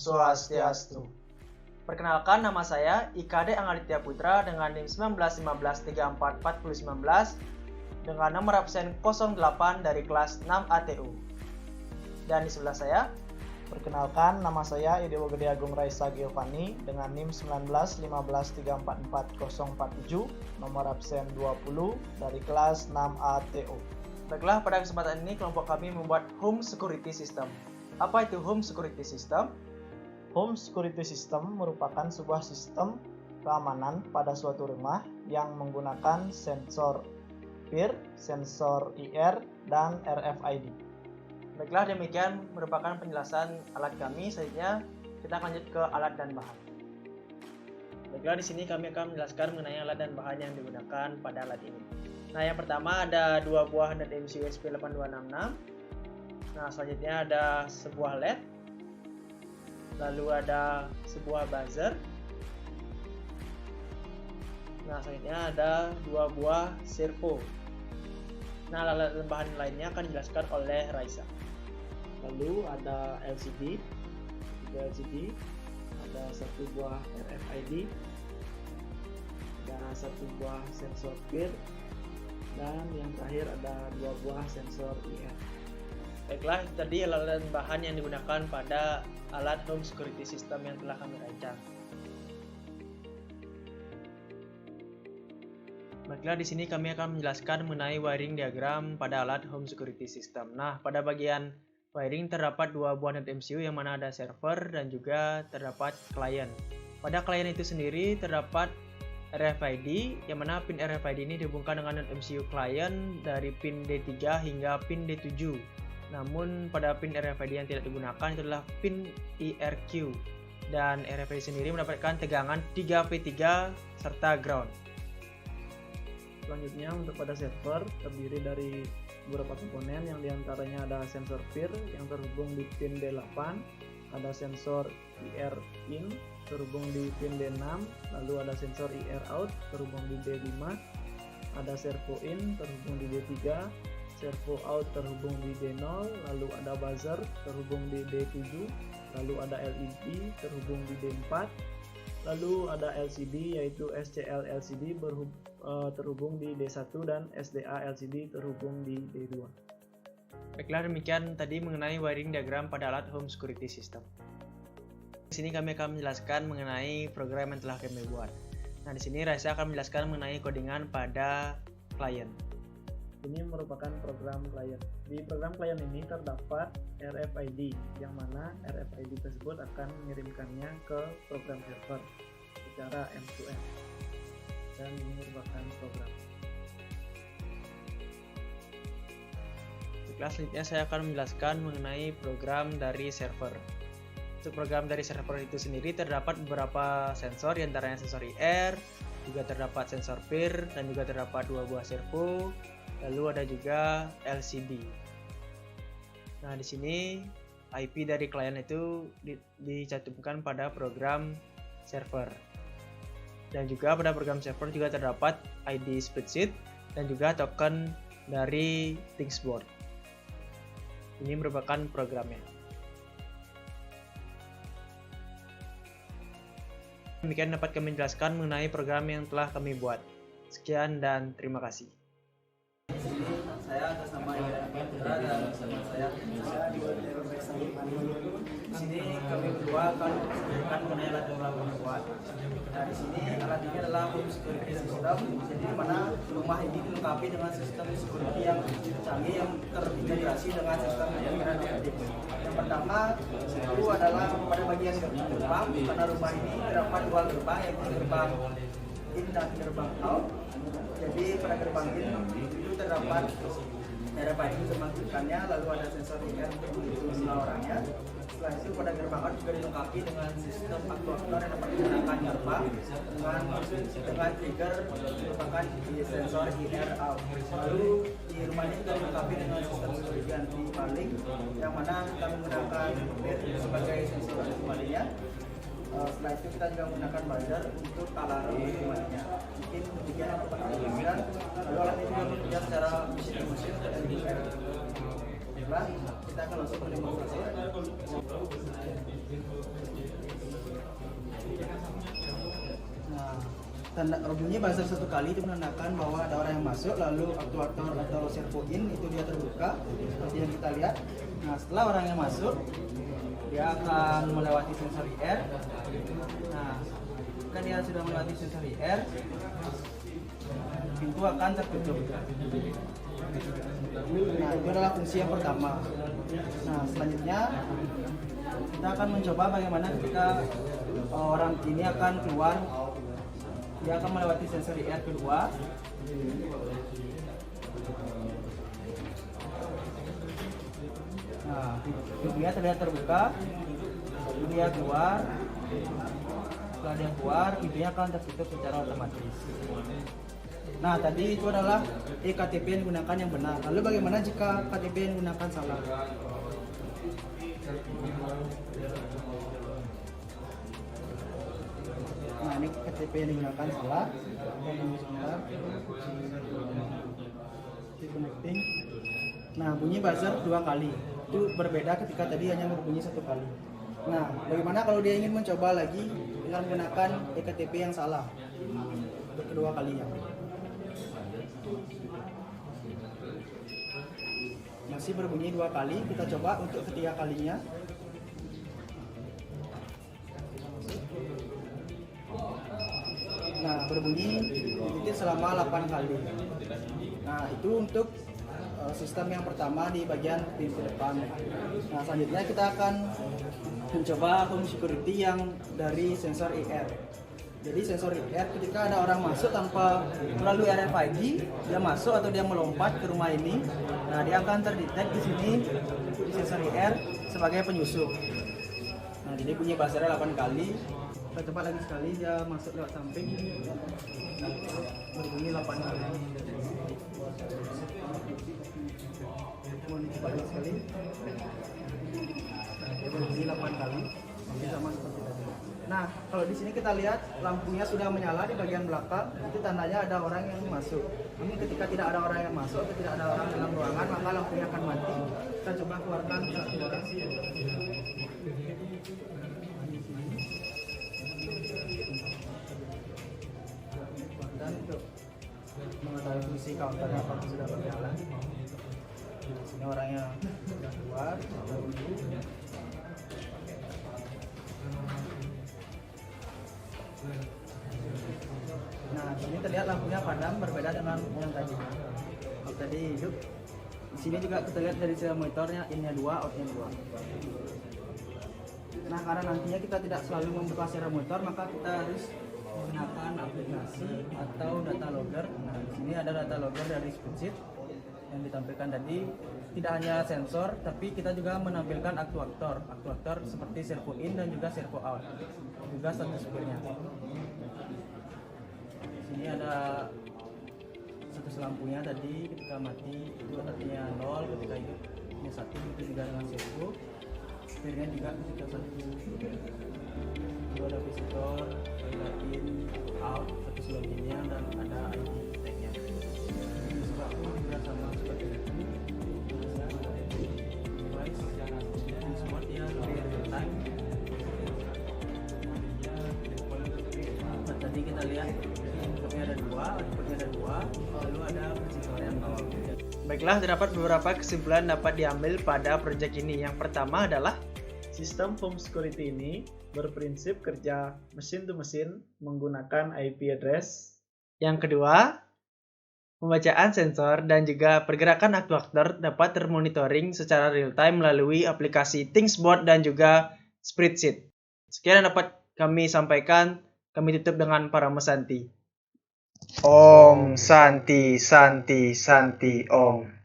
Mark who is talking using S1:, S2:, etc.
S1: Swastiastu. Perkenalkan, nama saya IKD Anggaditya Putra dengan NIM 1915344019 dengan nomor absen 08 dari kelas 6 ATU. Dan di sebelah saya,
S2: perkenalkan, nama saya Idewo Gede Agung Raisa Giovanni dengan NIM 1915344047, nomor absen 20 dari kelas 6 ATU.
S1: Baiklah, pada kesempatan ini kelompok kami membuat Home Security System. Apa itu Home Security System?
S2: Home Security System merupakan sebuah sistem keamanan pada suatu rumah yang menggunakan sensor PIR, sensor IR, dan RFID.
S1: Baiklah, demikian merupakan penjelasan alat kami. Selanjutnya kita akan lanjut ke alat dan bahan. Baiklah, di sini kami akan menjelaskan mengenai alat dan bahan yang digunakan pada alat ini. Nah, yang pertama ada 2 buah NetMCU SP8266. Nah, selanjutnya ada sebuah LED. Lalu ada sebuah buzzer. Nah, selanjutnya ada 2 buah servo. Nah, alat dan bahan lainnya akan dijelaskan oleh Raisa.
S2: Lalu ada LCD, 3 LCD, ada 1 buah RFID, ada 1 buah sensor PIR, dan yang terakhir ada 2 buah sensor IR.
S1: Baiklah, itu tadi alat dan bahan yang digunakan pada alat home security system yang telah kami rancang. Baiklah, di sini kami akan menjelaskan mengenai wiring diagram pada alat home security system. Nah, pada bagian wiring terdapat 2 buah NetMCU yang mana ada server dan juga terdapat klien. Pada klien itu sendiri terdapat RFID, yang mana pin RFID ini dihubungkan dengan NetMCU klien dari pin D3 hingga pin D7. Namun pada pin RFID yang tidak digunakan itulah pin IRQ, dan RFID sendiri mendapatkan tegangan 3V3 serta ground.
S2: Selanjutnya untuk pada server terdiri dari beberapa komponen yang diantaranya ada sensor PIR yang terhubung di pin D8, ada sensor IR in terhubung di pin D6, lalu ada sensor IR out terhubung di D5, ada servo in terhubung di D3, servo out terhubung di D0, lalu ada buzzer terhubung di D7, lalu ada LED terhubung di D4, lalu ada LCD yaitu SCL LCD terhubung di D1 dan SDA LCD terhubung di D2.
S1: Baiklah, demikian tadi mengenai wiring diagram pada alat home security system. Di sini kami akan menjelaskan mengenai program yang telah kami buat. Nah, di sini Raisa akan menjelaskan mengenai codingan pada klien.
S2: Ini merupakan program klien. Di program klien ini terdapat RFID, yang mana RFID tersebut akan mengirimkannya ke program server secara end-to-end. Dan ini merupakan program.
S1: Selanjutnya saya akan menjelaskan mengenai program dari server. Untuk program dari server itu sendiri terdapat beberapa sensor, diantaranya sensor IR, juga terdapat sensor PIR, dan juga terdapat 2 buah servo. Lalu ada juga LCD. Nah, di sini IP dari klien itu dicantumkan pada program server. Dan juga pada program server juga terdapat ID spreadsheet dan juga token dari Thingsboard. Ini merupakan programnya. Demikian dapat kami jelaskan mengenai program yang telah kami buat. Sekian dan terima kasih.
S3: Saya atas nama Ida Putra dan bersama saya di sini kami berdua akan menjelaskan mengenai alat yang telah kami buat. Nah, di sini alat ini adalah home security system, jadi di mana rumah ini dilengkapi dengan sistem security yang canggih yang terintegrasi dengan sistem penyiaran otomatis. Yang pertama itu adalah pada bagian gerbang, karena rumah ini terdapat 2 gerbang, yaitu gerbang in dan gerbang out. Jadi pada gerbang in itu terdapat RFID untuk mengaktifkannya, lalu ada sensor IR untuk menghubungi orangnya. Setelah itu pada gerbang out juga dilengkapi dengan sistem aktuator yang dapat menggunakan gerbang dengan trigger merupakan di sensor IR out. Lalu di rumah ini juga dilengkapi dengan sistem security anti maling, yang mana kita menggunakan PIR sebagai sensor anti malingnya. Setelah itu kita juga menggunakan buzzer untuk alarm dimatinya. Mungkin demikian yang dapat kita jelaskan. Lalu alat ini juga bekerja secara mesin-to-mesin. sekarang kita akan langsung berdemonstrasi. Nah, tanda bunyi buzzer satu kali itu menandakan bahwa ada orang yang masuk, lalu aktuator atau servo in itu dia terbuka seperti yang kita lihat. Nah, setelah orang yang masuk, dia akan melewati sensor IR. Nah, kan dia sudah melewati sensor IR, pintu akan tertutup. Nah, itu adalah fungsi yang pertama. Nah, selanjutnya kita akan mencoba bagaimana ketika orang ini akan keluar. Dia akan melewati sensor IR kedua. Nah, pintunya terlihat terbuka. Lalu dia keluar. Setelah dia keluar, pintunya akan tertutup secara otomatis. Nah, tadi itu adalah eKTP yang digunakan yang benar. Lalu bagaimana jika KTP yang digunakan salah? Nah, ini KTP yang digunakan salah. Connecting. Nah, bunyi buzzer 2 kali. Itu berbeda ketika tadi hanya berbunyi 1 kali. Nah, bagaimana kalau dia ingin mencoba lagi dengan menggunakan eKTP yang salah untuk kedua kalinya? Masih berbunyi 2 kali, kita coba untuk ketiga kalinya. Nah, berbunyi titik selama 8 kali. Nah, itu untuk sistem yang pertama di bagian pintu depan. Nah, selanjutnya kita akan mencoba home security yang dari sensor IR. Jadi sensor IR ketika ada orang masuk tanpa melalui RFID, dia masuk atau dia melompat ke rumah ini, nah dia akan terdetek di sini di sensor IR sebagai penyusup. Nah, jadi bunyi buzzernya 8 kali. Kita coba lagi sekali, dia masuk lewat samping. Berbunyi 8 kali. Mohon coba lagi sekali. Dia berbunyi 8 kali. Masih sama seperti tadi. Nah, kalau di sini kita lihat lampunya sudah menyala di bagian belakang, itu tandanya ada orang yang masuk. Namun ketika tidak ada orang yang masuk atau tidak ada orang dalam ruangan, maka lampunya akan mati. Kita coba keluarkan satu orang. Dan untuk mengetahui fungsi counternya apakah sudah berjalan. Di sini orangnya sudah keluar, Nah, ini terlihat lampunya padam, berbeda dengan yang tadi. Kalau tadi hidup, di sini juga kita lihat dari serial monitornya innya 2, outnya 2. Nah, karena nantinya kita tidak selalu membuka serial monitor, maka kita harus menggunakan aplikasi atau data logger. Nah, di sini ada data logger dari spreadsheet yang ditampilkan tadi. Tidak hanya sensor, tapi kita juga menampilkan aktuator seperti servo in dan juga servo out, juga status pirnya. Sini ada status lampunya tadi ketika mati itu artinya 0, ketika hidup ini 1, itu juga dengan servo. Pirnya juga ketika 1. Itu ada visitor, ada in, out, status loginnya, dan ada ID tag-nya. Ini juga sama seperti itu. Semua dia lebih real time. Tadi kita lihat inputnya ada 2, outputnya ada 2, lalu ada visitor yang 0.
S1: Baiklah, terdapat beberapa kesimpulan dapat diambil pada proyek ini. Yang pertama adalah
S2: Sistem home security ini berprinsip kerja mesin to mesin menggunakan IP address.
S1: Yang kedua, pembacaan sensor dan juga pergerakan aktuator dapat termonitoring secara real time melalui aplikasi ThingsBot dan juga spreadsheet. Sekian yang dapat kami sampaikan. Kami tutup dengan Parama Santi. Om Santi Santi Santi Om.